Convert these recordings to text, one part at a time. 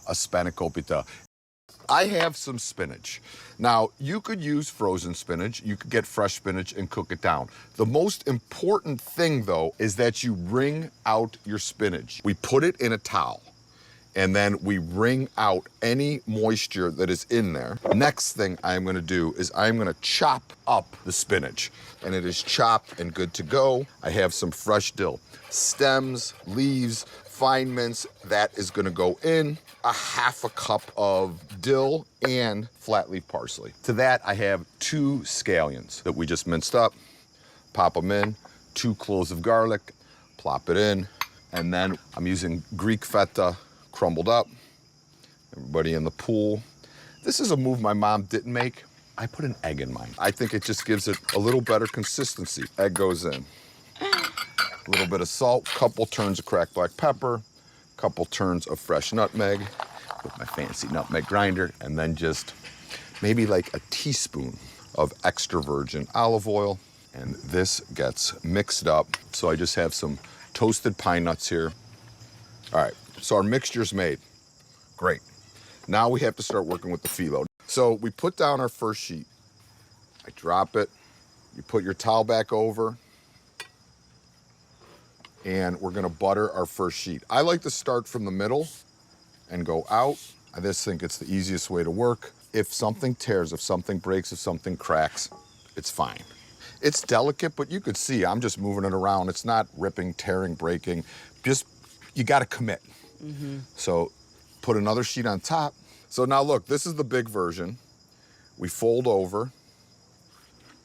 a Spanakopita. I have some spinach. Now, you could use frozen spinach, you could get fresh spinach and cook it down. The most important thing, though, is that you wring out your spinach. We put it in a towel, and then we wring out any moisture that is in there. Next thing I'm gonna do is I'm gonna chop up the spinach, and it is chopped and good to go. I have some fresh dill. Stems, leaves, fine mince, that is gonna go in. A half a cup of dill and flat leaf parsley. To that, I have 2 scallions that we just minced up. Pop them in, 2 cloves of garlic, plop it in, and then I'm using Greek feta crumbled up. Everybody in the pool. This is a move my mom didn't make. I put an egg in mine. I think it just gives it a little better consistency. Egg goes in. A little bit of salt, couple turns of cracked black pepper, couple turns of fresh nutmeg with my fancy nutmeg grinder, and then just maybe like a teaspoon of extra virgin olive oil. And this gets mixed up. So I just have some toasted pine nuts here. All right, so our mixture's made. Great. Now we have to start working with the phyllo. So we put down our first sheet. I drop it. You put your towel back over. And we're gonna butter our first sheet. I like to start from the middle and go out. I just think it's the easiest way to work. If something tears, if something breaks, if something cracks, it's fine. It's delicate, but you could see I'm just moving it around. It's not ripping, tearing, breaking. Just, you gotta commit. So put another sheet on top. So now look, this is the big version. We fold over,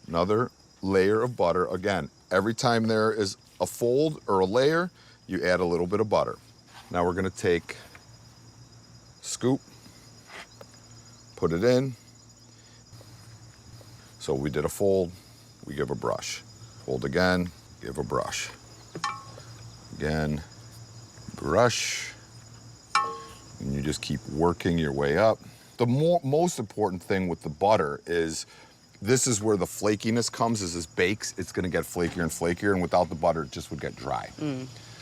another layer of butter. Again, every time there is a fold or a layer, you add a little bit of butter. Now we're gonna take, scoop, put it in. So we did a fold, we give a brush. Fold again, give a brush. Again, brush. And you just keep working your way up. The most important thing with the butter is this is where the flakiness comes. As this bakes, it's gonna get flakier and flakier, and without the butter, it just would get dry.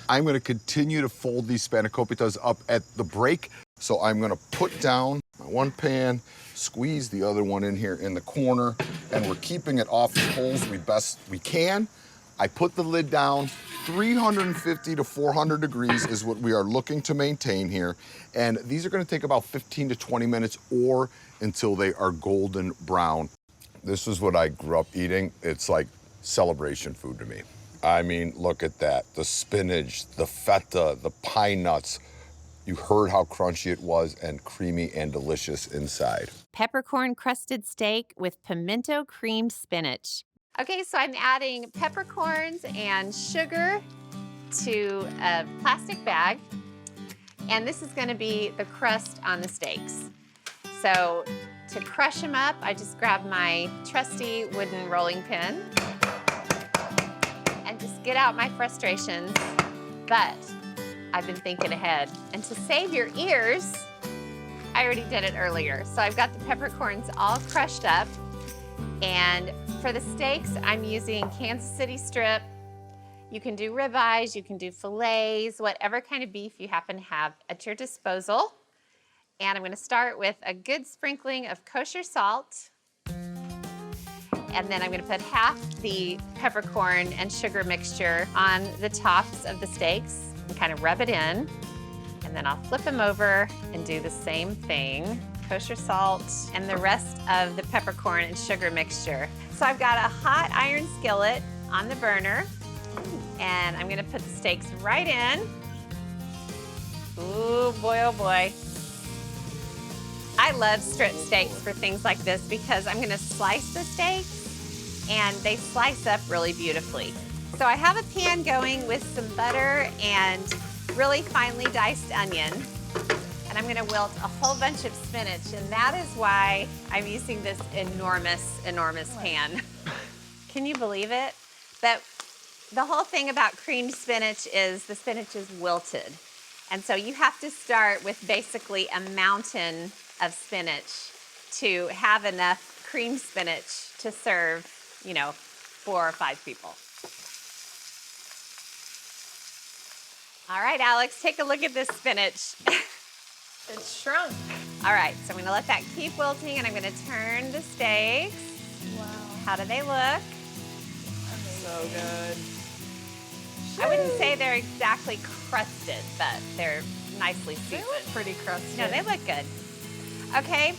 I'm gonna continue to fold these Spanakopitas up at the break. So I'm gonna put down my one pan, squeeze the other one in here in the corner, and we're keeping it off as whole as best we can. I put the lid down. 350 to 400 degrees is what we are looking to maintain here. And these are gonna take about 15 to 20 minutes or until they are golden brown. This is what I grew up eating. It's like celebration food to me. I mean, look at that. The spinach, the feta, the pine nuts. You heard how crunchy it was and creamy and delicious inside. Peppercorn-crusted steak with pimento creamed spinach. Okay, so I'm adding peppercorns and sugar to a plastic bag. And this is gonna be the crust on the steaks. So to crush them up, I just grab my trusty wooden rolling pin and just get out my frustrations. But I've been thinking ahead. And to save your ears, I already did it earlier. So I've got the peppercorns all crushed up. And for the steaks, I'm using Kansas City strip. You can do ribeyes, you can do fillets, whatever kind of beef you happen to have at your disposal. And I'm gonna start with a good sprinkling of kosher salt. And then I'm gonna put half the peppercorn and sugar mixture on the tops of the steaks and kind of rub it in. And then I'll flip them over and do the same thing. Kosher salt and the rest of the peppercorn and sugar mixture. So I've got a hot iron skillet on the burner. And I'm gonna put the steaks right in. Ooh, boy, oh boy. I love strip steaks for things like this because I'm gonna slice the steaks and they slice up really beautifully. So I have a pan going with some butter and really finely diced onion. And I'm gonna wilt a whole bunch of spinach, and that is why I'm using this enormous, enormous pan. Can you believe it? But the whole thing about creamed spinach is the spinach is wilted. And so you have to start with basically a mountain of spinach to have enough creamed spinach to serve, 4 or 5 people. All right, Alex, take a look at this spinach. It's shrunk. All right, so I'm gonna let that keep wilting and I'm gonna turn the steaks. Wow. How do they look? So good. I wouldn't say they're exactly crusted, but they're nicely They seasoned. look pretty crusted. No, they look good. Okay,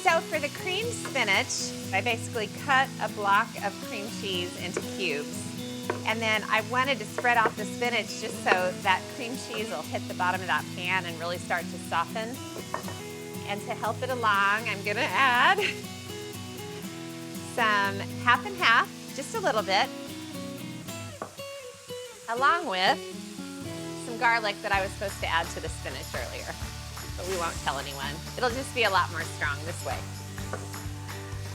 so for the cream spinach, I basically cut a block of cream cheese into cubes. And then I wanted to spread out the spinach just so that cream cheese will hit the bottom of that pan and really start to soften. And to help it along, I'm gonna add some half and half, just a little bit, along with some garlic that I was supposed to add to the spinach earlier. But we won't tell anyone. It'll just be a lot more strong this way.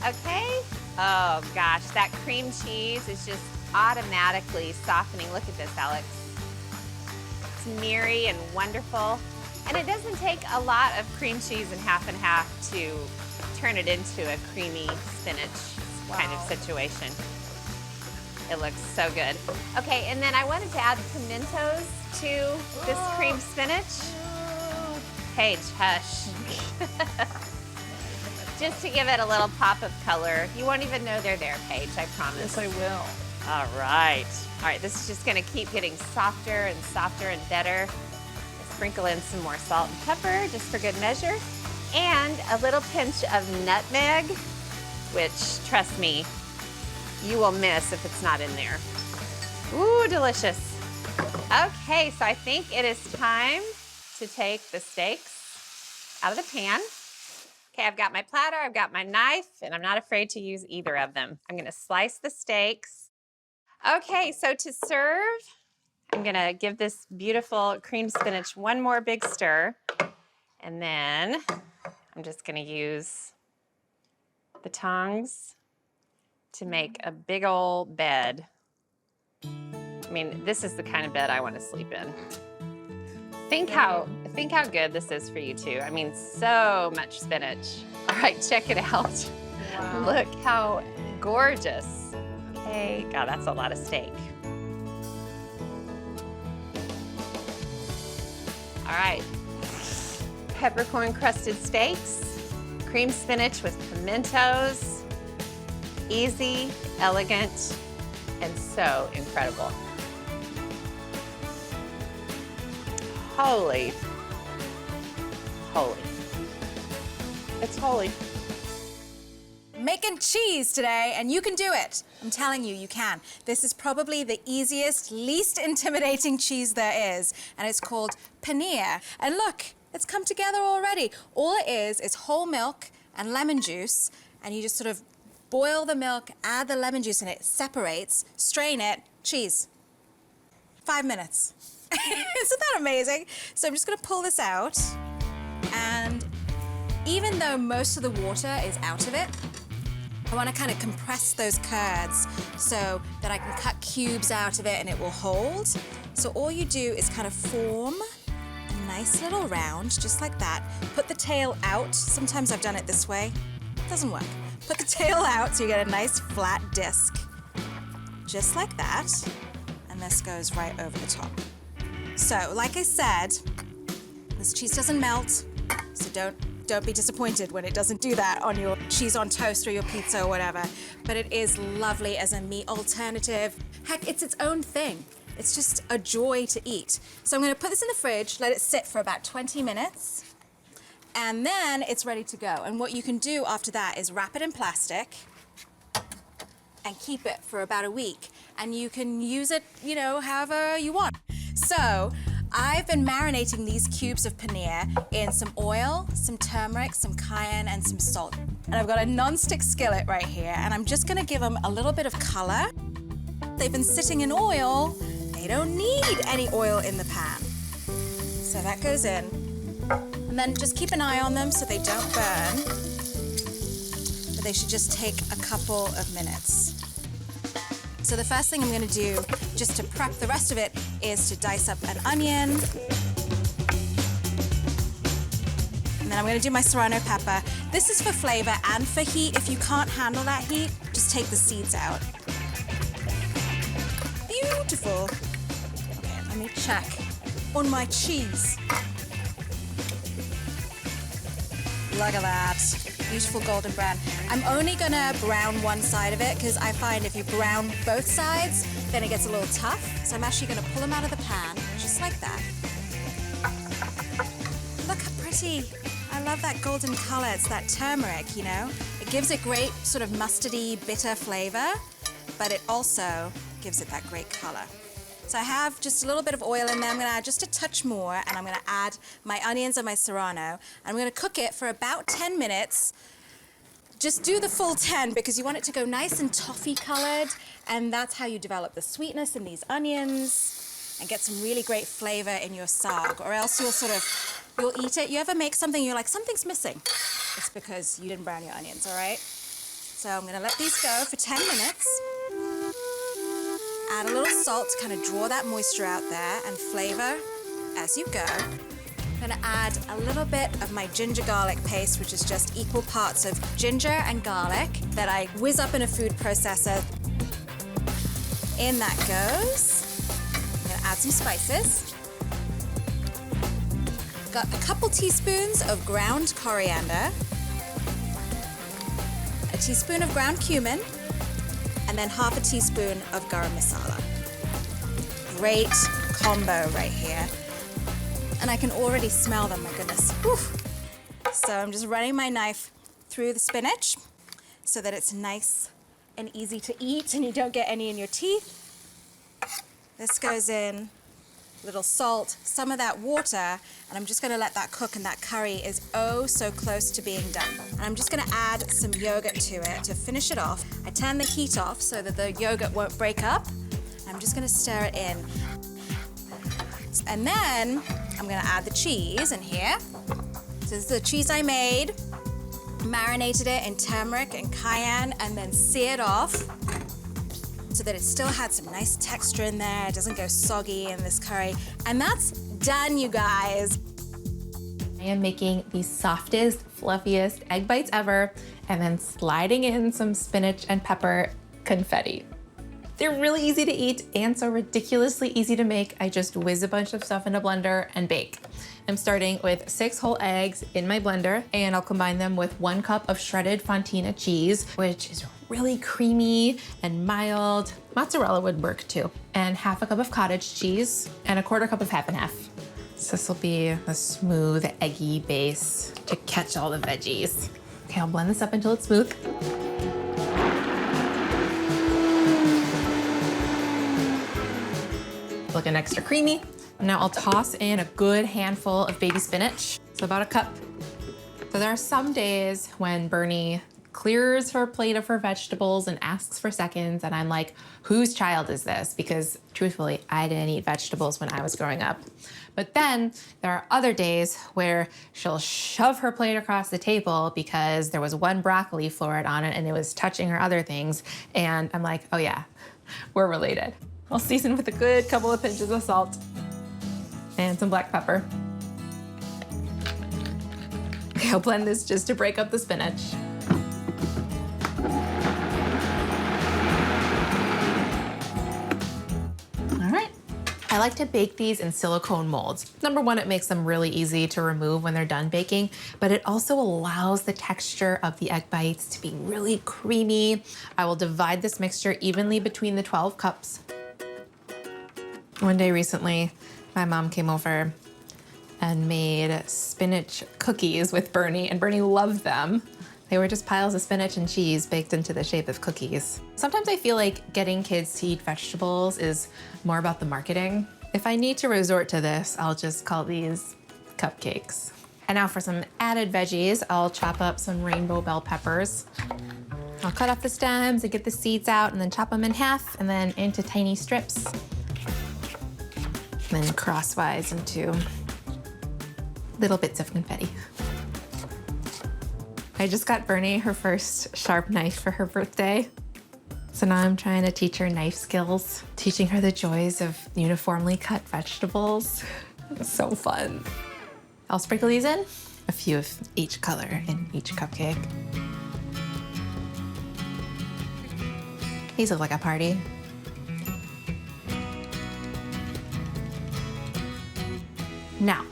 Okay. Oh gosh, that cream cheese is just automatically softening. Look at this, Alex. It's mirry and wonderful. And it doesn't take a lot of cream cheese and half to turn it into a creamy spinach kind of situation. It looks so good. Okay, and then I wanted to add pimentos to this cream spinach. Paige, hush. Just to give it a little pop of color. You won't even know they're there, Paige, I promise. Yes, I will. All right. All right, this is just gonna keep getting softer and better. Sprinkle in some more salt and pepper, just for good measure. And a little pinch of nutmeg, which, trust me, you will miss if it's not in there. Ooh, delicious. Okay, so I think it is time to take the steaks out of the pan. Okay, I've got my platter, I've got my knife, and I'm not afraid to use either of them. I'm gonna slice the steaks. Okay, so to serve, I'm gonna give this beautiful cream spinach one more big stir, and then I'm just gonna use the tongs to make a big old bed. I mean, this is the kind of bed I want to sleep in. Think how good this is for you too. I mean, so much spinach. All right, check it out. Wow. Look how gorgeous. Okay, God, that's a lot of steak. All right, peppercorn-crusted steaks, cream spinach with pimentos. Easy, elegant, and so incredible. Holy. It's holy. Making cheese today, and you can do it. I'm telling you, you can. This is probably the easiest, least intimidating cheese there is, and it's called Paneer. And look, it's come together already. All it is whole milk and lemon juice, and you just sort of boil the milk, add the lemon juice, and it separates, strain it, cheese. 5 minutes. Isn't that amazing? So I'm just gonna pull this out, and even though most of the water is out of it, I wanna kind of compress those curds so that I can cut cubes out of it and it will hold. So all you do is kind of form a nice little round, just like that. Put the tail out. Sometimes I've done it this way. It doesn't work. Put the tail out so you get a nice flat disc, just like that. And this goes right over the top. So, like I said, this cheese doesn't melt, so don't be disappointed when it doesn't do that on your cheese on toast or your pizza or whatever. But it is lovely as a meat alternative. Heck, it's its own thing. It's just a joy to eat. So I'm gonna put this in the fridge, let it sit for about 20 minutes, and then it's ready to go. And what you can do after that is wrap it in plastic and keep it for about a week. And you can use it, you know, however you want. So I've been marinating these cubes of paneer in some oil, some turmeric, some cayenne, and some salt. And I've got a non-stick skillet right here, and I'm just gonna give them a little bit of color. They've been sitting in oil. They don't need any oil in the pan. So that goes in. And then just keep an eye on them so they don't burn. But they should just take a couple of minutes. So the first thing I'm gonna do, just to prep the rest of it, is to dice up an onion. And then I'm gonna do my serrano pepper. This is for flavor and for heat. If you can't handle that heat, just take the seeds out. Beautiful. Okay, let me check on my cheese. Look at that. Beautiful golden brown. I'm only gonna brown one side of it because I find if you brown both sides, then it gets a little tough. So I'm actually gonna pull them out of the pan, just like that. Look how pretty. I love that golden color. It's that turmeric, you know? It gives it great sort of mustardy, bitter flavor, but it also gives it that great color. So I have just a little bit of oil in there. I'm gonna add just a touch more, and I'm gonna add my onions and my serrano. I'm gonna cook it for about 10 minutes. Just do the full 10 because you want it to go nice and toffee colored, and that's how you develop the sweetness in these onions and get some really great flavor in your saag, or else you'll eat it. You ever make something, you're like, something's missing. It's because you didn't brown your onions, all right? So I'm gonna let these go for 10 minutes. Add a little salt to kind of draw that moisture out there and flavor as you go. I'm gonna add a little bit of my ginger garlic paste, which is just equal parts of ginger and garlic that I whiz up in a food processor. In that goes. I'm gonna add some spices. Got a couple teaspoons of ground coriander, a teaspoon of ground cumin, and then half a teaspoon of garam masala. Great combo right here. And I can already smell them, my goodness. Whew. So I'm just running my knife through the spinach so that it's nice and easy to eat and you don't get any in your teeth. This goes in, little salt, some of that water, and I'm just gonna let that cook, and that curry is oh so close to being done. And I'm just gonna add some yogurt to it to finish it off. I turn the heat off so that the yogurt won't break up. I'm just gonna stir it in. And then I'm gonna add the cheese in here. So this is the cheese I made, marinated it in turmeric and cayenne, and then seared off so that it still had some nice texture in there. It doesn't go soggy in this curry. And that's done, you guys. I am making the softest, fluffiest egg bites ever, and then sliding in some spinach and pepper confetti. They're really easy to eat and so ridiculously easy to make. I just whiz a bunch of stuff in a blender and bake. I'm starting with 6 whole eggs in my blender, and I'll combine them with 1 cup of shredded Fontina cheese, which is really creamy and mild. Mozzarella would work too. And half a cup of cottage cheese and a 1/4 cup of half and half. So this will be a smooth, eggy base to catch all the veggies. Okay, I'll blend this up until it's smooth. Looking extra creamy. Now I'll toss in a good handful of baby spinach, so about a cup. So there are some days when Bernie clears her plate of her vegetables and asks for seconds, and I'm like, whose child is this? Because truthfully, I didn't eat vegetables when I was growing up. But then there are other days where she'll shove her plate across the table because there was 1 broccoli floret on it and it was touching her other things. And I'm like, oh yeah, we're related. I'll season with a good couple of pinches of salt and some black pepper. Okay, I'll blend this just to break up the spinach. All right. I like to bake these in silicone molds. Number one, it makes them really easy to remove when they're done baking, but it also allows the texture of the egg bites to be really creamy. I will divide this mixture evenly between the 12 cups. One day recently, my mom came over and made spinach cookies with Bernie, and Bernie loved them. They were just piles of spinach and cheese baked into the shape of cookies. Sometimes I feel like getting kids to eat vegetables is more about the marketing. If I need to resort to this, I'll just call these cupcakes. And now for some added veggies, I'll chop up some rainbow bell peppers. I'll cut off the stems and get the seeds out and then chop them in half and then into tiny strips. And then crosswise into little bits of confetti. I just got Bernie her first sharp knife for her birthday. So now I'm trying to teach her knife skills, teaching her the joys of uniformly cut vegetables. It's so fun. I'll sprinkle these in, a few of each color in each cupcake. These look like a party. Now,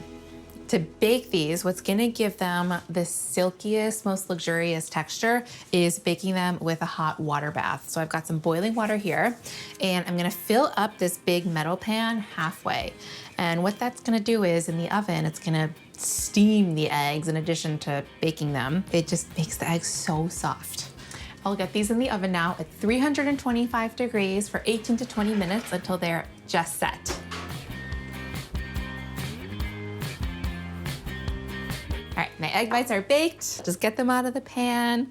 To bake these, what's gonna give them the silkiest, most luxurious texture is baking them with a hot water bath. So I've got some boiling water here, and I'm gonna fill up this big metal pan halfway. And what that's gonna do is, in the oven, it's gonna steam the eggs in addition to baking them. It just makes the eggs so soft. I'll get these in the oven now at 325 degrees for 18 to 20 minutes until they're just set. All right, my egg bites are baked. Just get them out of the pan.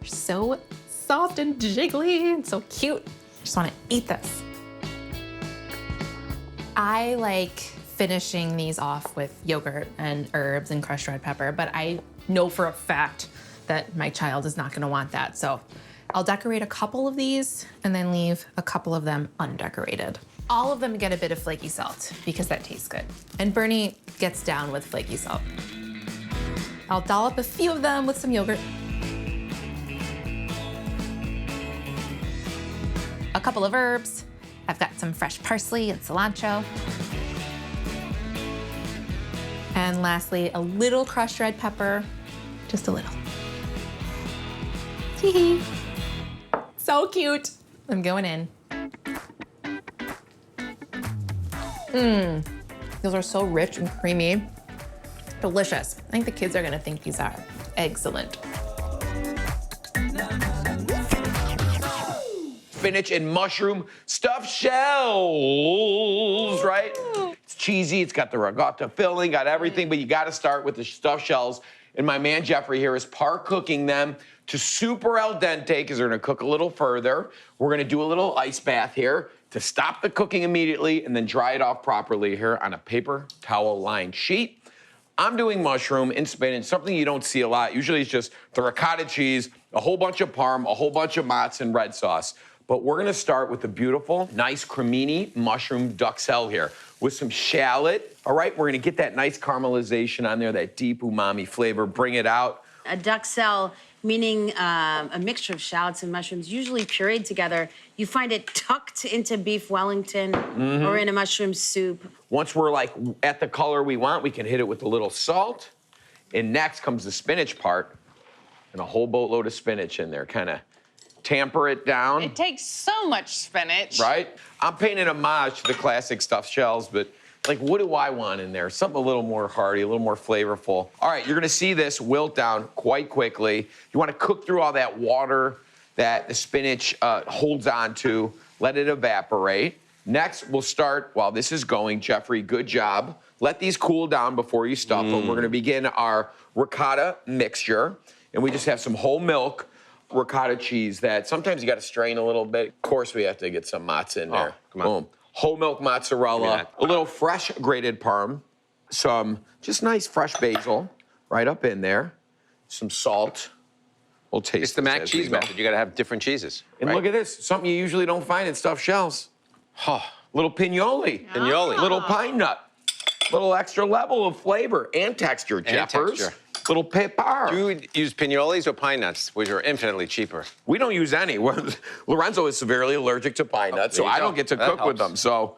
They're so soft and jiggly and so cute. Just wanna eat this. I like finishing these off with yogurt and herbs and crushed red pepper, but I know for a fact that my child is not gonna want that. So I'll decorate a couple of these and then leave a couple of them undecorated. All of them get a bit of flaky salt because that tastes good. And Bernie gets down with flaky salt. I'll dollop a few of them with some yogurt. A couple of herbs. I've got some fresh parsley and cilantro. And lastly, a little crushed red pepper, just a little. Hee-hee. So cute. I'm going in. Those are so rich and creamy. Delicious. I think the kids are gonna think these are excellent. Spinach and mushroom stuffed shells, right? It's cheesy, it's got the regatta filling, got everything, but you gotta start with the stuffed shells. And my man Jeffrey here is par cooking them to super al dente because they're gonna cook a little further. We're gonna do a little ice bath here to stop the cooking immediately and then dry it off properly here on a paper towel lined sheet. I'm doing mushroom and spinach, something you don't see a lot. Usually it's just the ricotta cheese, a whole bunch of parm, a whole bunch of mozz and red sauce. But we're gonna start with the beautiful, nice cremini mushroom duxelle here with some shallot. All right, we're gonna get that nice caramelization on there, that deep umami flavor, bring it out. A duxelle, meaning a mixture of shallots and mushrooms, usually pureed together. You find it tucked into beef Wellington or in a mushroom soup. Once we're like at the color we want, we can hit it with a little salt. And next comes the spinach part and a whole boatload of spinach in there, kind of tamper it down. It takes so much spinach. Right? I'm paying an homage to the classic stuffed shells, but like, what do I want in there? Something a little more hearty, a little more flavorful. All right, you're gonna see this wilt down quite quickly. You wanna cook through all that water that the spinach holds on to, let it evaporate. Next, we'll start, while this is going, Jeffrey, good job. Let these cool down before you stuff them. We're gonna begin our ricotta mixture, and we just have some whole milk ricotta cheese that sometimes you gotta strain a little bit. Of course, we have to get some mozz in there. Come on. Boom. Whole milk mozzarella, a little fresh grated parm, some just nice fresh basil right up in there, some salt. We'll taste It's the this mac as we cheese go. method. You gotta have different cheeses. And right? look at this, something you usually don't find in stuffed shells. Little pignoli, Pignoli. little pine nut, little extra level of flavor and texture, Jeffers. texture. Little pepper. Do you use pignolis or pine nuts, which are infinitely cheaper? We don't use any. Lorenzo is severely allergic to pine nuts, so there you I go. don't get to That cook with helps. them. So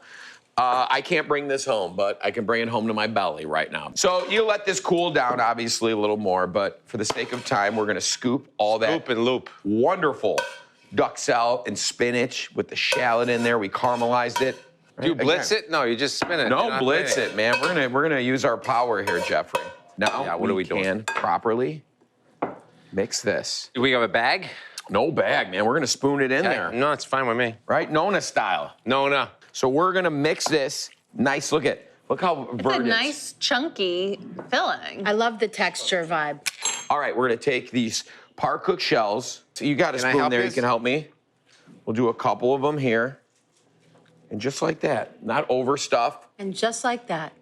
I can't bring this home, but I can bring it home to my belly right now. So you let this cool down, obviously, a little more, but for the sake of time, we're gonna scoop all that Scoop and loop. wonderful duxelle and spinach with the shallot in there. We caramelized it. Do you blitz Again. it? No, you just spin it. No, You're not blitz spinning it, man. We're gonna use our power here, Jeffrey. Now, Yeah, what are we doing? can properly mix this. Do we have a bag? No bag, man. We're gonna spoon it in there, No, it's fine with me. right? Nona style. No. So we're gonna mix this. Nice. Look how It's a verdant. nice chunky filling. I love the texture vibe. All right, we're gonna take these par cooked shells. So you got a Can I spoon help there. You this? can help me. We'll do a couple of them here, and just like that, not overstuffed. And just like that.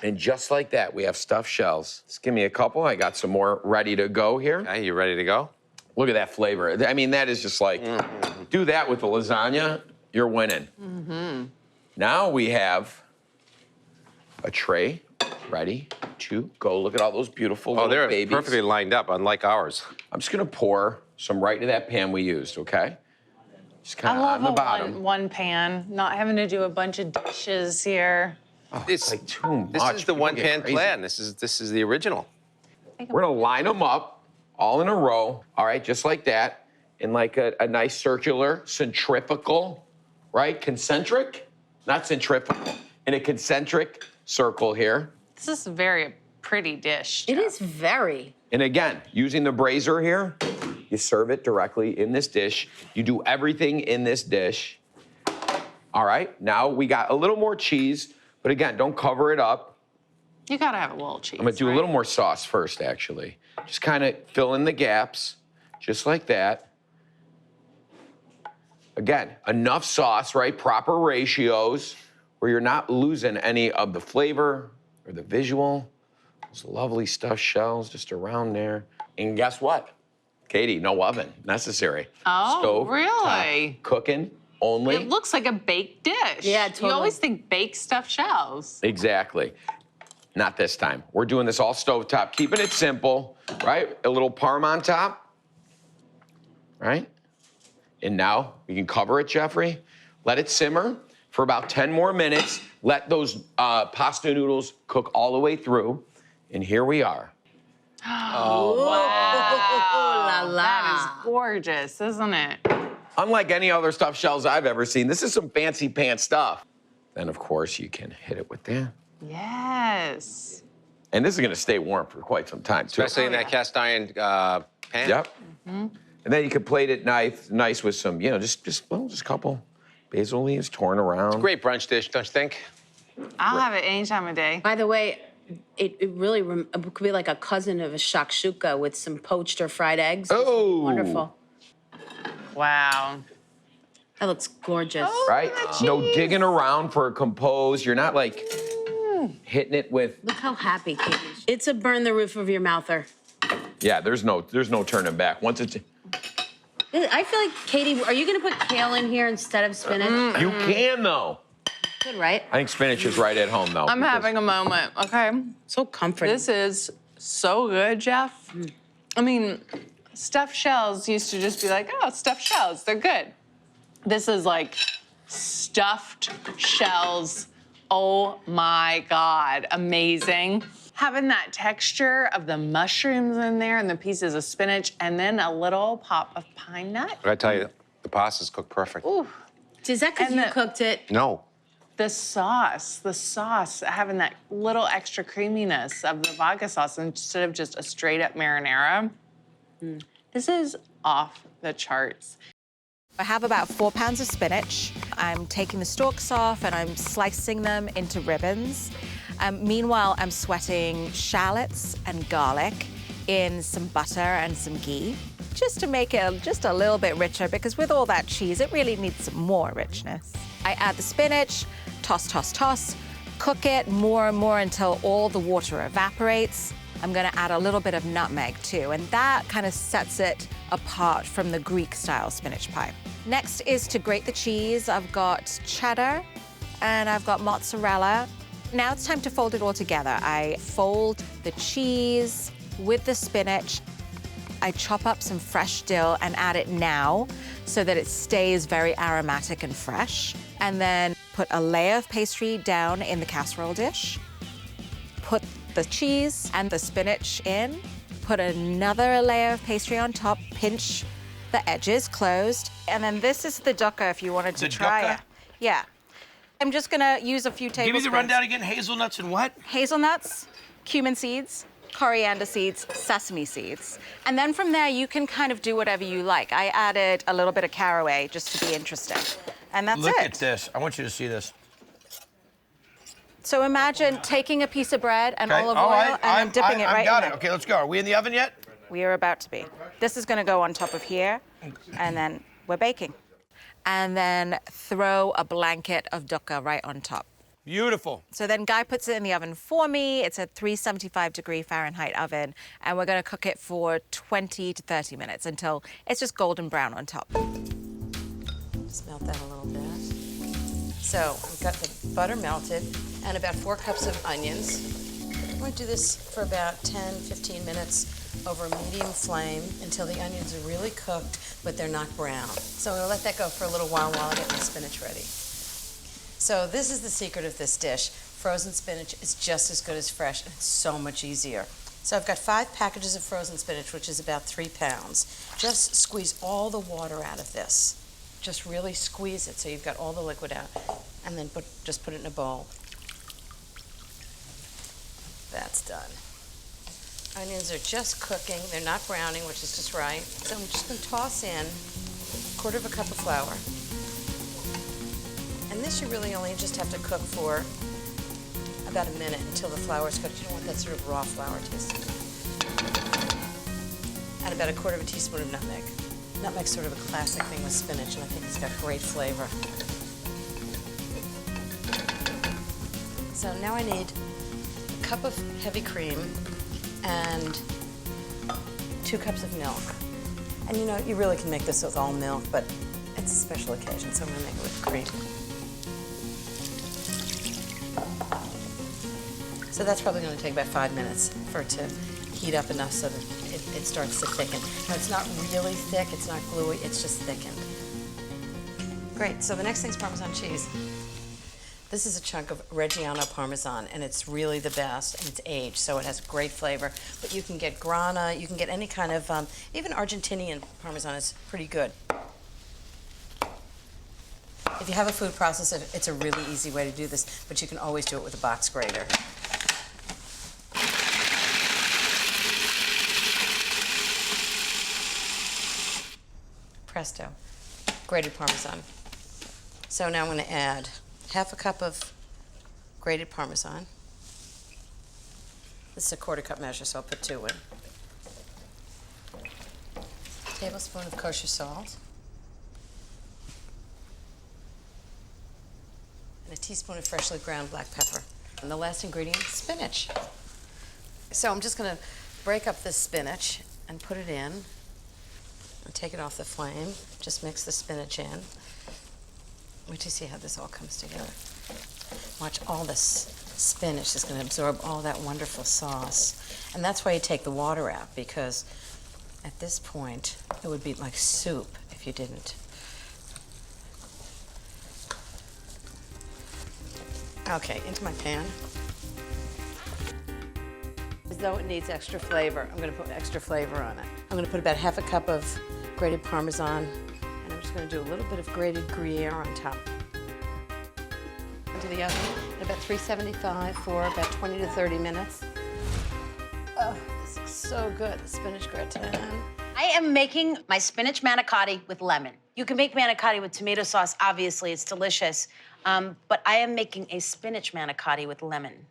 And just like that, we have stuffed shells. Just give me a couple. I got some more ready to go here. Okay, you ready to go? Look at that flavor. I mean, that is just like, do that with the lasagna, you're winning. Now we have a tray ready to go. Look at all those beautiful Oh, little they're babies. perfectly lined up, unlike ours. I'm just gonna pour some right into that pan we used, okay? Just I kind of love on the a bottom. one pan, not having to do a bunch of dishes here. It's like too This much. is the People get one-pan crazy. plan. This is the original. We're gonna line them up all in a row, all right, just like that, in like a nice circular, centrifugal, right? Concentric, not centrifugal, in a concentric circle here. This is a very pretty dish. It is very. And again, using the brazier here, you serve it directly in this dish. You do everything in this dish. All right, now we got a little more cheese, but again, don't cover it up. You gotta have a little cheese. I'm gonna do a little more sauce first, actually. Just kind of fill in the gaps, just like that. Again, enough sauce, right? Proper ratios, where you're not losing any of the flavor or the visual. Those lovely stuffed shells just around there. And guess what? Katie, no oven necessary. Oh, Stove, really? top, cooking only. It looks like a baked dish. Yeah, You totally. always think baked stuffed shells. Exactly. Not this time. We're doing this all stovetop, keeping it simple, right? A little parm on top, right? And now we can cover it, Jeffrey. Let it simmer for about 10 more minutes. Let those pasta noodles cook all the way through. And here we are. Oh, la la. That is gorgeous, isn't it? Unlike any other stuffed shells I've ever seen, this is some fancy pants stuff. Then, of course, you can hit it with that. Yes. And this is gonna stay warm for quite some time, too. Especially in that cast iron pan. Yep. And then you can plate it nice with some, just a couple basil leaves torn around. Great brunch dish, don't you think? I'll have it any time of day. By the way, it really it could be like a cousin of a shakshuka with some poached or fried eggs. Oh. Wonderful. Wow. That looks gorgeous. Right? No digging around for a compose. You're not like hitting it with. Look how happy Katie is. It's a burn the roof of your mouther. Yeah, there's no turning back. Once it's. I feel like, Katie, are you gonna put kale in here instead of spinach? You can though. Good, right? I think spinach is right at home though. I'm because- having a moment, okay? So comforting. This is so good, Jeff. I mean, stuffed shells used to just be like, oh, stuffed shells, they're good. This is like stuffed shells. Oh my God, amazing. Having that texture of the mushrooms in there and the pieces of spinach and then a little pop of pine nut. I tell you, the pasta's cooked perfect. Ooh, Is that because And you the- cooked it? No. the sauce, having that little extra creaminess of the vodka sauce instead of just a straight up marinara. This is off the charts. I have about 4 pounds of spinach. I'm taking the stalks off and I'm slicing them into ribbons. Meanwhile, I'm sweating shallots and garlic in some butter and some ghee, just to make it just a little bit richer, because with all that cheese, it really needs some more richness. I add the spinach, toss, toss, toss, cook it more and more until all the water evaporates. I'm gonna add a little bit of nutmeg too, and that kind of sets it apart from the Greek-style spinach pie. Next is to grate the cheese. I've got cheddar and I've got mozzarella. Now it's time to fold it all together. I fold the cheese with the spinach. I chop up some fresh dill and add it now so that it stays very aromatic and fresh. And then put a layer of pastry down in the casserole dish. Put the cheese and the spinach in. Put another layer of pastry on top. Pinch the edges closed. And then this is the Dukkah if you wanted to try Dukkah? it. Yeah. I'm just gonna use a few tablespoons. Give me the rundown again. Hazelnuts and what? Hazelnuts, cumin seeds, coriander seeds, sesame seeds. And then from there, you can kind of do whatever you like. I added a little bit of caraway just to be interesting. And that's Look it. at this. I want you to see this. So imagine taking a piece of bread and Okay. olive All oil right. and then dipping it I've right got in it. there. Okay, let's go. Are we in the oven yet? We are about to be. This is gonna go on top of here, and then we're baking. And then throw a blanket of Dukkah right on top. Beautiful. So then Guy puts it in the oven for me. It's a 375-degree Fahrenheit oven, and we're gonna cook it for 20 to 30 minutes until it's just golden brown on top. Just melt that a little bit. So I've got the butter melted and about 4 cups of onions. I'm going to do this for about 10, 15 minutes over a medium flame until the onions are really cooked, but they're not brown. So I'm going to let that go for a little while I get my spinach ready. So this is the secret of this dish. Frozen spinach is just as good as fresh, and it's so much easier. So I've got 5 packages of frozen spinach, which is about 3 pounds. Just squeeze all the water out of this. Just really squeeze it so you've got all the liquid out. And then just put it in a bowl. That's done. Onions are just cooking. They're not browning, which is just right. So I'm just going to toss in 1/4 cup of flour. And this you really only just have to cook for about a minute until the flour's cooked. You don't want that sort of raw flour taste. Add about 1/4 teaspoon of nutmeg. Nutmeg's sort of a classic thing with spinach, and I think it's got great flavor. So now I need a cup of heavy cream and 2 cups of milk. And you know, you really can make this with all milk, but it's a special occasion, so I'm gonna make it with cream. So that's probably gonna take about 5 minutes for it to heat up enough so that it starts to thicken. Now, it's not really thick, it's not gluey, it's just thickened. Great, so the next thing's Parmesan cheese. This is a chunk of Reggiano Parmesan, and it's really the best, and it's aged, so it has great flavor. But you can get Grana, you can get any kind of, even Argentinian Parmesan is pretty good. If you have a food processor, it's a really easy way to do this, but you can always do it with a box grater. Presto, grated Parmesan. So now I'm going to add 1/2 cup of grated Parmesan. This is a 1/4 cup measure, so I'll put 2 in. A tablespoon of kosher salt. And a teaspoon of freshly ground black pepper. And the last ingredient is spinach. So I'm just going to break up this spinach and put it in. And take it off the flame. Just mix the spinach in. Wait till you see how this all comes together. Watch, all this spinach is going to absorb all that wonderful sauce. And that's why you take the water out, because at this point, it would be like soup if you didn't. Okay, into my pan. As though it needs extra flavor, I'm going to put extra flavor on it. I'm going to put about 1/2 cup of grated Parmesan, and I'm just going to do a little bit of grated Gruyere on top. Into the oven at about 375 for about 20 to 30 minutes. Oh, this looks so good, the spinach gratin. I am making my spinach manicotti with lemon. You can make manicotti with tomato sauce, obviously, it's delicious. But I am making a spinach manicotti with lemon.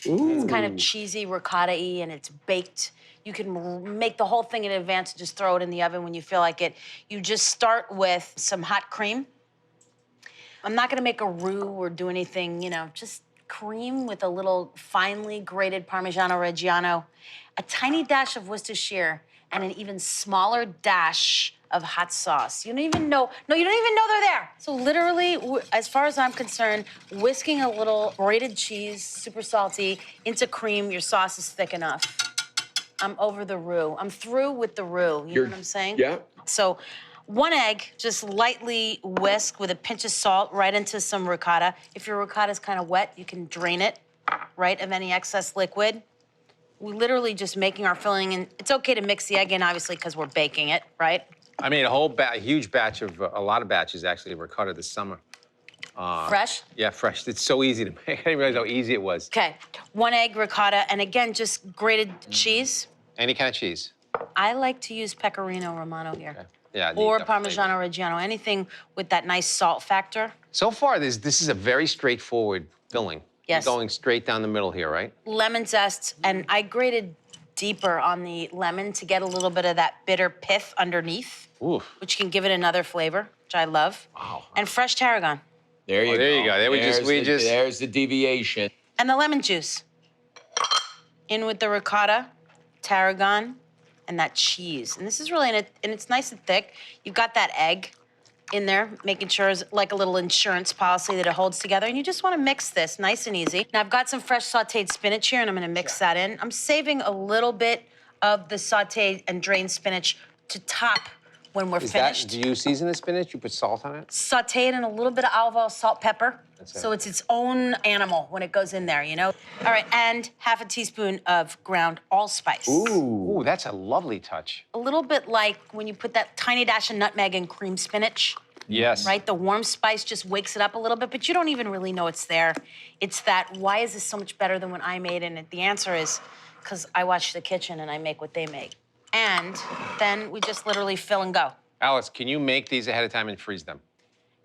Ooh. It's kind of cheesy, ricotta-y, and it's baked. You can make the whole thing in advance and just throw it in the oven when you feel like it. You just start with some hot cream. I'm not gonna make a roux or do anything, you know, just cream with a little finely grated Parmigiano Reggiano, a tiny dash of Worcestershire, and an even smaller dash of hot sauce. You don't even know, no, you don't even know they're there. So literally, as far as I'm concerned, whisking a little grated cheese, super salty, into cream, your sauce is thick enough. I'm over the roux. I'm through with the roux, you know what I'm saying? Yeah. So 1 egg, just lightly whisk with a pinch of salt right into some ricotta. If your ricotta's kind of wet, you can drain it, right, of any excess liquid. We're literally just making our filling, and it's okay to mix the egg in, obviously, because we're baking it, right? I made a huge batch of, a lot of batches actually of ricotta this summer. Fresh? Yeah, fresh. It's so easy to make. I didn't realize how easy it was. Okay, 1 egg ricotta, and again, just grated cheese. Any kind of cheese. I like to use Pecorino Romano here. Okay. Yeah. Or the Parmigiano flavor. Reggiano, anything with that nice salt factor. So far, this is a very straightforward filling. Yes. You're going straight down the middle here, right? Lemon zest, and I grated deeper on the lemon to get a little bit of that bitter pith underneath, Oof. which can give it another flavor, which I love. Wow. And fresh tarragon. There you go. There you go. There There's the deviation. And the lemon juice. In with the ricotta, tarragon, and that cheese. And this is really, and it's nice and thick. You've got that egg in there, making sure it's like a little insurance policy that it holds together. And you just want to mix this nice and easy. Now, I've got some fresh sauteed spinach here, and I'm going to mix that in. I'm saving a little bit of the sauteed and drained spinach to top when we're finished. Do you season the spinach? You put salt on it? Saute it in a little bit of olive oil, salt, pepper. So it's its own animal when it goes in there, you know? All right, and half a teaspoon of ground allspice. Ooh, that's a lovely touch. A little bit like when you put that tiny dash of nutmeg in cream spinach. Yes. Right? The warm spice just wakes it up a little bit, but you don't even really know it's there. It's that, why is this so much better than what I made? And the answer is, because I watch the kitchen and I make what they make. And then we just literally fill and go. Alex, can you make these ahead of time and freeze them?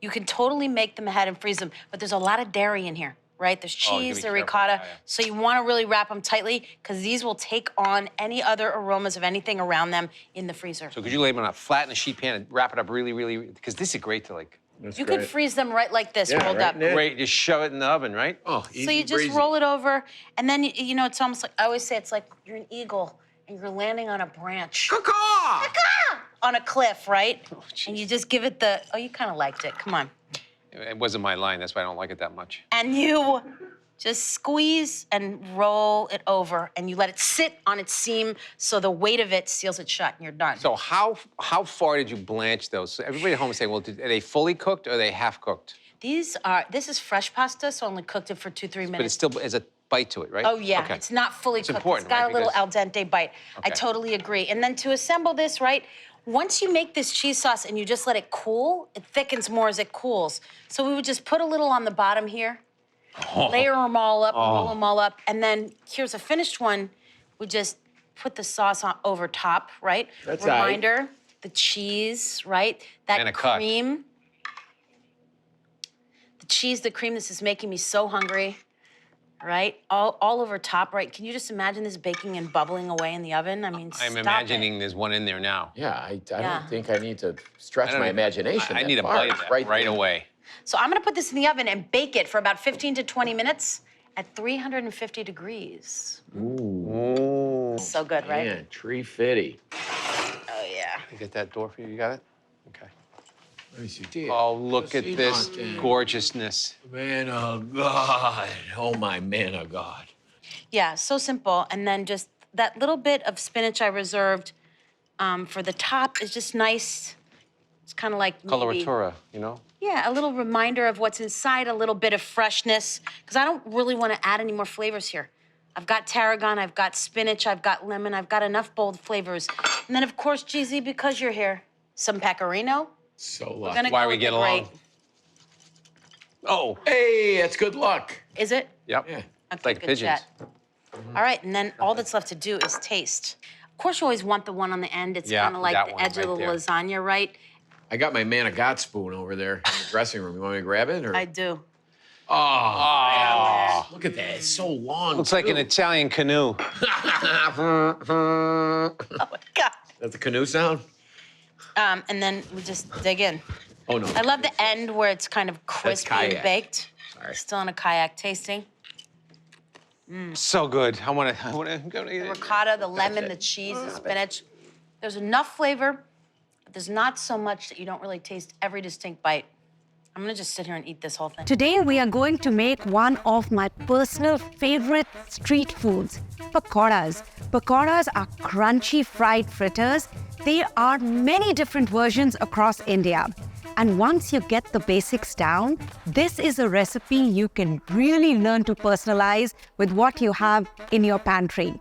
You can totally make them ahead and freeze them, but there's a lot of dairy in here, right? There's Oh, you cheese, gotta the be careful. ricotta. Yeah, yeah. So you want to really wrap them tightly because these will take on any other aromas of anything around them in the freezer. So could you lay them on a flat in a sheet pan and wrap it up really, really, because this is great to like, You could freeze them right like this, rolled up. great, just shove it in the oven, right? Oh, So you just roll it over, and then, you know, it's almost like, I always say it's like you're an eagle and you're landing on a branch. Caw-caw! On a cliff, right? Oh, And you just give it the, oh, you kind of liked it, come on. It wasn't my line, that's why I don't like it that much. And you just squeeze and roll it over, and you let it sit on its seam so the weight of it seals it shut, and you're done. So how far did you blanch those? So everybody at home is saying, well, are they fully cooked or are they half cooked? This is fresh pasta, so I only cooked it for 2-3 minutes. But it still has a bite to it, right? Oh, yeah, Okay. it's not fully It's cooked. important, It's got right? a little Because- al dente bite. I Okay. totally agree. And then to assemble this, right, once you make this cheese sauce and you just let it cool, it thickens more as it cools. So we would just put a little on the bottom here, layer them all up, roll them all up, and then here's a finished one. We just put the sauce on over top, right? That's right. Reminder, the cheese, right? That Manicotti. cream. The cheese, the cream, this is making me so hungry. Right? All over top, right? Can you just imagine this baking and bubbling away in the oven? I mean, I'm stop imagining it. there's one in there now. Yeah, I Yeah. don't think I need to stretch I my don't- imagination. I that need a far. bite of It's that right there. away. So I'm gonna put this in the oven and bake it for about 15 to 20 minutes at 350 degrees. Ooh. So good, right? Man, tree fitty. Oh, yeah. Can I get that door for you? You got it? Okay. Let me see. Oh, look at See, this Martin. gorgeousness. Man of God. Oh, my man of God. Yeah, so simple. And then just that little bit of spinach I reserved for the top is just nice. It's kind of like maybe- Coloratura, you know? Yeah, a little reminder of what's inside, a little bit of freshness, because I don't really want to add any more flavors here. I've got tarragon, I've got spinach, I've got lemon, I've got enough bold flavors. And then, of course, GZ, because you're here, some pecorino. So We're lucky. gonna Why go we with get the along. great. Oh, Hey, that's good luck. Is it? yep. Yeah. Okay, Like good pigeons. chat. All right, and then all that's left to do is taste. Of course, you always want the one on the end. It's Yeah, kind of like that the one edge of right the there. lasagna, right? I got my man of God spoon over there in the dressing room. You want me to grab it? Or? I do. Oh, look at that. It's so long. Looks like an too. Italian canoe. Oh, my God. That's a canoe sound? And then we just dig in. Oh, no. I love the end where it's kind of crispy and kayak. baked. Sorry. Still in a kayak tasting. So good. I wanna go The ricotta, the lemon, the cheese, the spinach. There's enough flavor, but there's not so much that you don't really taste every distinct bite. I'm gonna just sit here and eat this whole thing. Today we are going to make one of my personal favorite street foods, pakoras. Pakoras are crunchy fried fritters. There are many different versions across India. And once you get the basics down, this is a recipe you can really learn to personalize with what you have in your pantry.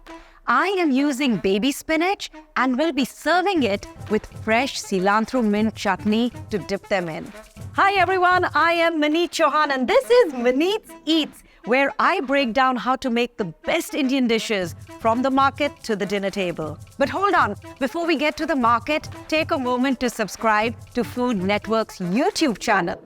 I am using baby spinach and will be serving it with fresh cilantro mint chutney to dip them in. Hi everyone, I am Maneet Chauhan and this is Maneet's Eats, where I break down how to make the best Indian dishes from the market to the dinner table. But hold on, before we get to the market, take a moment to subscribe to Food Network's YouTube channel.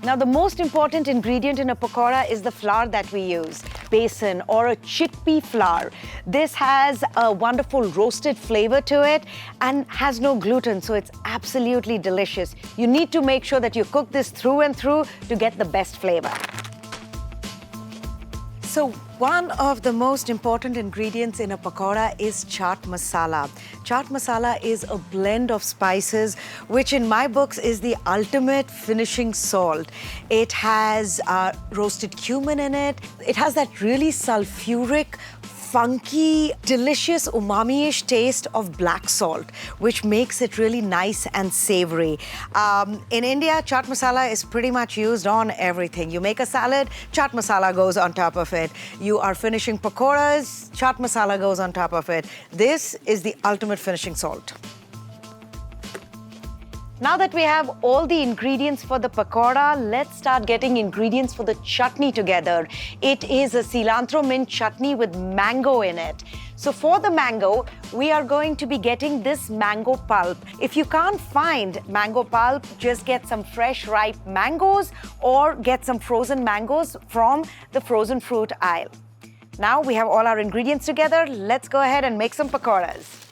Now, the most important ingredient in a pakora is the flour that we use, besan or a chickpea flour. This has a wonderful roasted flavor to it and has no gluten, so it's absolutely delicious. You need to make sure that you cook this through and through to get the best flavor. So one of the most important ingredients in a pakora is chaat masala. Chaat masala is a blend of spices, which in my books is the ultimate finishing salt. It has roasted cumin in it. It has that really sulfuric, funky, delicious, umami-ish taste of black salt, which makes it really nice and savory. In India, chaat masala is pretty much used on everything. You make a salad, chaat masala goes on top of it. You are finishing pakoras, chaat masala goes on top of it. This is the ultimate finishing salt. Now that we have all the ingredients for the pakora, let's start getting ingredients for the chutney together. It is a cilantro mint chutney with mango in it. So for the mango, we are going to be getting this mango pulp. If you can't find mango pulp, just get some fresh ripe mangoes or get some frozen mangoes from the frozen fruit aisle. Now we have all our ingredients together. Let's go ahead and make some pakoras.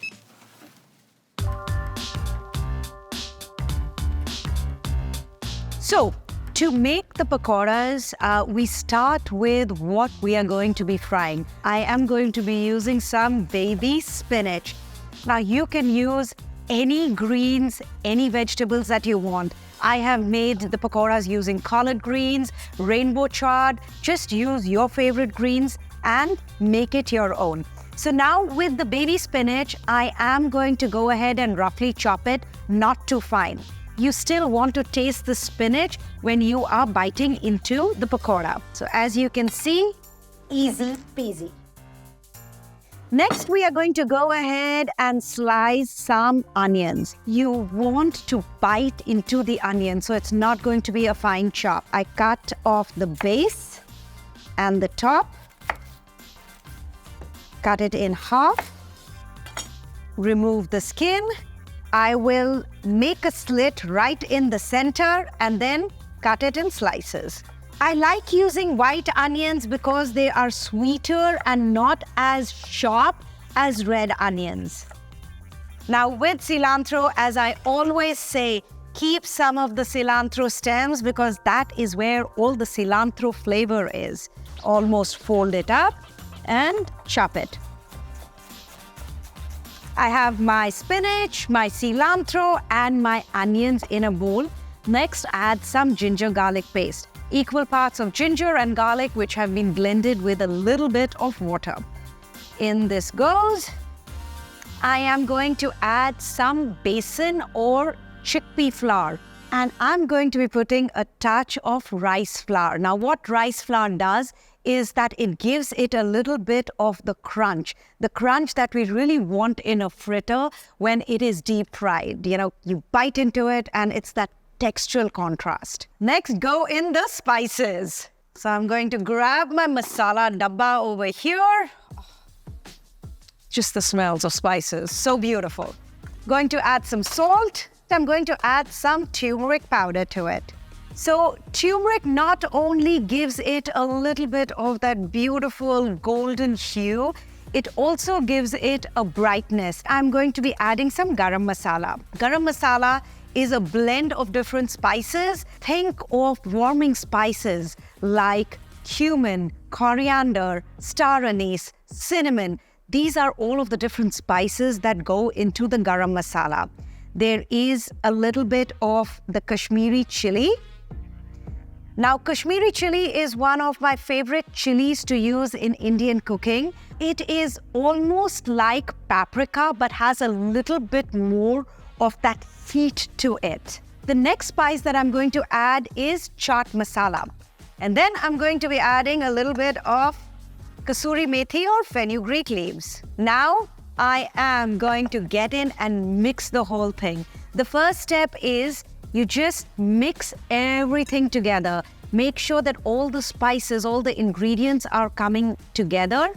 So, to make the pakoras, we start with what we are going to be frying. I am going to be using some baby spinach. Now, you can use any greens, any vegetables that you want. I have made the pakoras using collard greens, rainbow chard. Just use your favorite greens and make it your own. So now with the baby spinach, I am going to go ahead and roughly chop it, not too fine. You still want to taste the spinach when you are biting into the pakora. So as you can see, easy peasy. Next, we are going to go ahead and slice some onions. You want to bite into the onion, so it's not going to be a fine chop. I cut off the base and the top, cut it in half, remove the skin. I will make a slit right in the center and then cut it in slices. I like using white onions because they are sweeter and not as sharp as red onions. Now with cilantro, as I always say, keep some of the cilantro stems because that is where all the cilantro flavor is. Almost fold it up and chop it. I have my spinach, my cilantro, and my onions in a bowl. Next, add some ginger garlic paste. Equal parts of ginger and garlic which have been blended with a little bit of water. In this goes. I am going to add some besan or chickpea flour. And I'm going to be putting a touch of rice flour. Now what rice flour does is that it gives it a little bit of the crunch that we really want in a fritter when it is deep fried. You know, you bite into it and it's that textural contrast. Next, go in the spices. So I'm going to grab my masala dabba over here. Just the smells of spices, so beautiful. Going to add some salt. I'm going to add some turmeric powder to it. So turmeric not only gives it a little bit of that beautiful golden hue, it also gives it a brightness. I'm going to be adding some garam masala. Garam masala is a blend of different spices. Think of warming spices like cumin, coriander, star anise, cinnamon. These are all of the different spices that go into the garam masala. There is a little bit of the Kashmiri chili. Now, Kashmiri chili is one of my favorite chilies to use in Indian cooking. It is almost like paprika, but has a little bit more of that heat to it. The next spice that I'm going to add is chaat masala. And then I'm going to be adding a little bit of kasuri methi or fenugreek leaves. Now, I am going to get in and mix the whole thing. The first step is you just mix everything together. Make sure that all the spices, all the ingredients are coming together.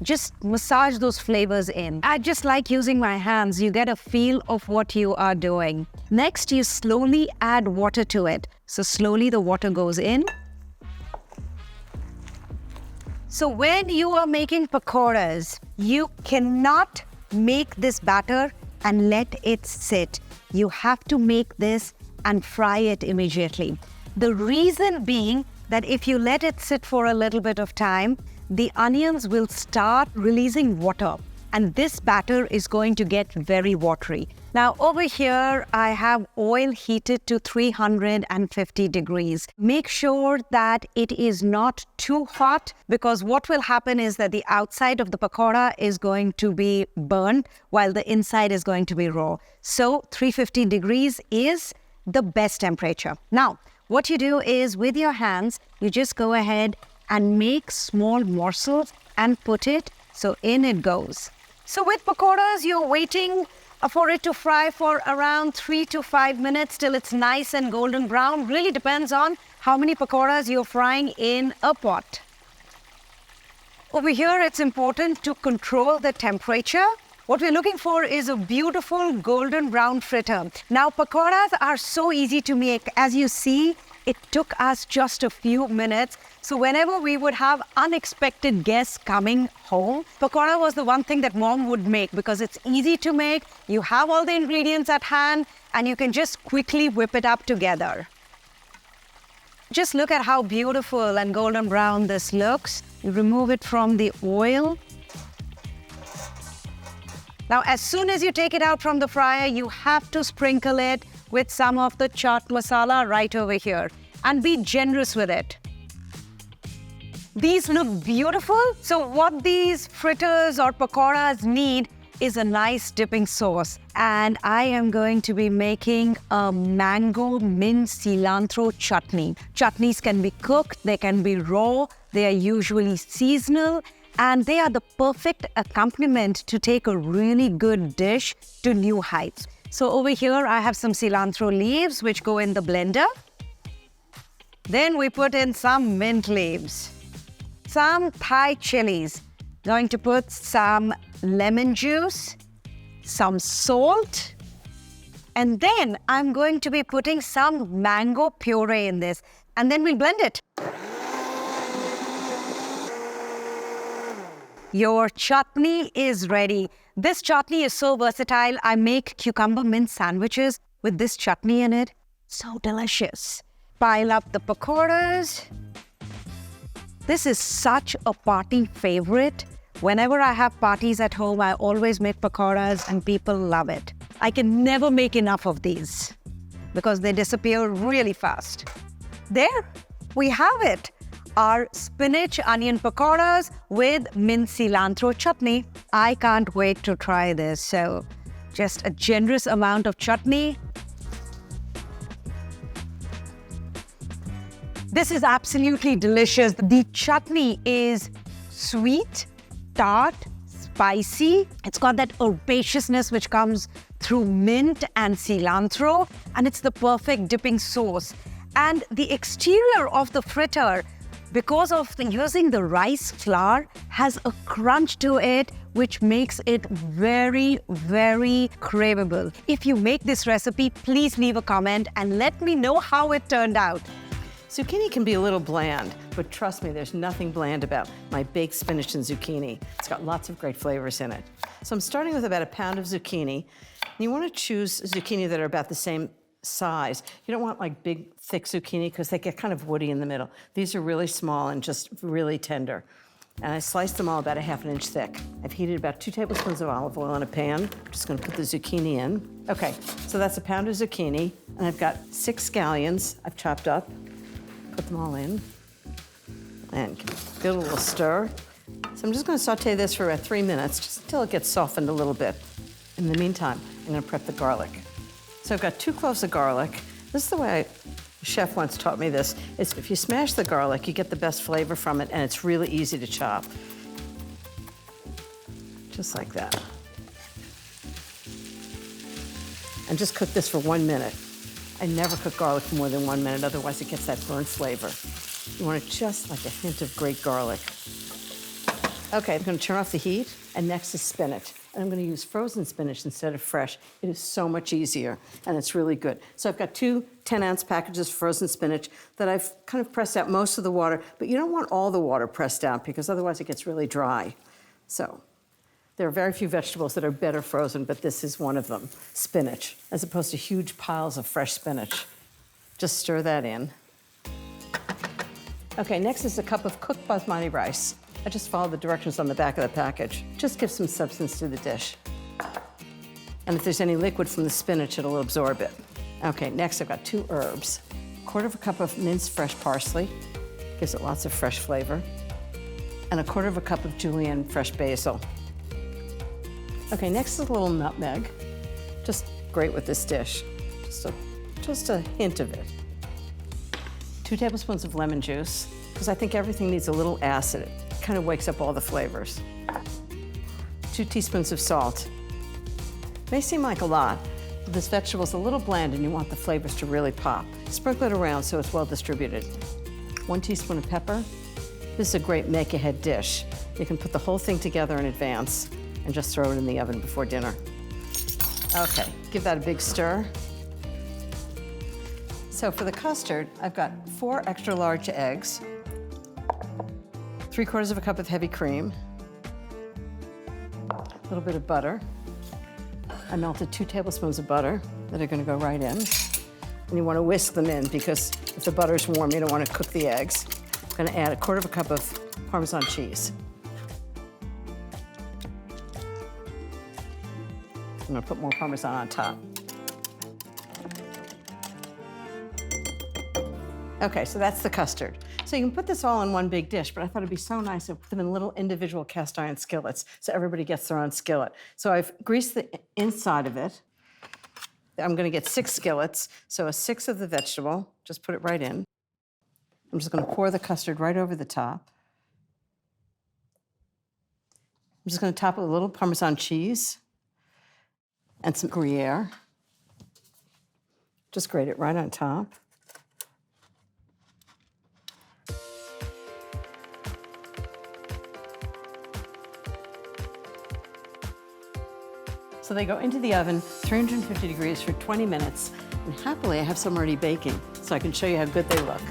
Just massage those flavors in. I just like using my hands. You get a feel of what you are doing. Next, you slowly add water to it. So slowly the water goes in. So when you are making pakoras, you cannot make this batter and let it sit. You have to make this and fry it immediately. The reason being that if you let it sit for a little bit of time, the onions will start releasing water. and this batter is going to get very watery. Now over here, I have oil heated to 350 degrees. Make sure that it is not too hot, because what will happen is that the outside of the pakora is going to be burnt while the inside is going to be raw. So 350 degrees is the best temperature. Now, what you do is with your hands, you just go ahead and make small morsels and put it, so in it goes. So with pakoras, you're waiting for it to fry for around 3 to 5 minutes till it's nice and golden brown. Really depends on how many pakoras you're frying in a pot. Over here, it's important to control the temperature. What we're looking for is a beautiful golden brown fritter. Now, pakoras are so easy to make. As you see, it took us just a few minutes. So whenever we would have unexpected guests coming home, pakora was the one thing that mom would make because it's easy to make. You have all the ingredients at hand and you can just quickly whip it up together. Just look at how beautiful and golden brown this looks. You remove it from the oil. Now, as soon as you take it out from the fryer, you have to sprinkle it with some of the chaat masala right over here and be generous with it. These look beautiful. So what these fritters or pakoras need is a nice dipping sauce. And I am going to be making a mango mint cilantro chutney. Chutneys can be cooked, they can be raw, they are usually seasonal, and they are the perfect accompaniment to take a really good dish to new heights. So over here, I have some cilantro leaves which go in the blender. Then we put in some mint leaves, some Thai chilies. Going to put some lemon juice, some salt, and then I'm going to be putting some mango puree in this, and then we'll blend it. Your chutney is ready. This chutney is so versatile. I make cucumber mint sandwiches with this chutney in it. So delicious. Pile up the pakoras. This is such a party favorite. Whenever I have parties at home, I always make pakoras and people love it. I can never make enough of these because they disappear really fast. There, we have it. Our spinach onion pakoras with mint cilantro chutney. I can't wait to try this. So just a generous amount of chutney. This is absolutely delicious. The chutney is sweet, tart, spicy. It's got that herbaceousness which comes through mint and cilantro, and it's the perfect dipping sauce. And the exterior of the fritter, because of using the rice flour, has a crunch to it which makes it very, very craveable. If you make this recipe, please leave a comment and let me know how it turned out. Zucchini can be a little bland, but trust me, there's nothing bland about my baked spinach and zucchini. It's got lots of great flavors in it. So I'm starting with about a pound of zucchini. You want to choose zucchini that are about the same size. You don't want like big, thick zucchini because they get kind of woody in the middle. These are really small and just really tender. And I sliced them all about a ½ inch thick. I've heated about 2 tablespoons of olive oil in a pan. I'm just gonna put the zucchini in. Okay, so that's a pound of zucchini, and I've got 6 scallions I've chopped up. Put them all in, and give it a little stir. So I'm just gonna saute this for about 3 minutes, just until it gets softened a little bit. In the meantime, I'm gonna prep the garlic. So I've got 2 cloves of garlic. This is the way a chef once taught me this. Is if you smash the garlic, you get the best flavor from it, and it's really easy to chop. Just like that. And just cook this for 1 minute. I never cook garlic for more than 1 minute, otherwise it gets that burnt flavor. You want it just like a hint of great garlic. Okay, I'm gonna turn off the heat, and next is spinach. And I'm gonna use frozen spinach instead of fresh. It is so much easier, and it's really good. So I've got 2 10-ounce packages of frozen spinach that I've kind of pressed out most of the water, but you don't want all the water pressed out because otherwise it gets really dry. So there are very few vegetables that are better frozen, but this is one of them, spinach, as opposed to huge piles of fresh spinach. Just stir that in. Okay, next is a cup of cooked basmati rice. I just follow the directions on the back of the package. Just give some substance to the dish. And if there's any liquid from the spinach, it'll absorb it. Okay, next I've got 2 herbs. 1/4 cup of minced fresh parsley, gives it lots of fresh flavor. And 1/4 cup of julienne fresh basil. Okay, next is a little nutmeg. Just great with this dish. Just a hint of it. 2 tablespoons of lemon juice, because I think everything needs a little acid. It kind of wakes up all the flavors. 2 teaspoons of salt. May seem like a lot, but this vegetable's a little bland and you want the flavors to really pop. Sprinkle it around so it's well distributed. 1 teaspoon of pepper. This is a great make-ahead dish. You can put the whole thing together in advance and just throw it in the oven before dinner. Okay, give that a big stir. So for the custard, I've got 4 extra large eggs, 3/4 cup of heavy cream, a little bit of butter. I melted 2 tablespoons of butter that are gonna go right in. And you wanna whisk them in because if the butter's warm, you don't wanna cook the eggs. I'm gonna add 1/4 cup of Parmesan cheese. I'm gonna put more Parmesan on top. Okay, so that's the custard. So you can put this all in one big dish, but I thought it'd be so nice to put them in little individual cast iron skillets so everybody gets their own skillet. So I've greased the inside of it. I'm gonna get 6 skillets, so a 1/6 of the vegetable, just put it right in. I'm just gonna pour the custard right over the top. I'm just gonna top it with a little Parmesan cheese and some Gruyere. Just grate it right on top. So they go into the oven, 350 degrees for 20 minutes. And happily, I have some already baking, so I can show you how good they look.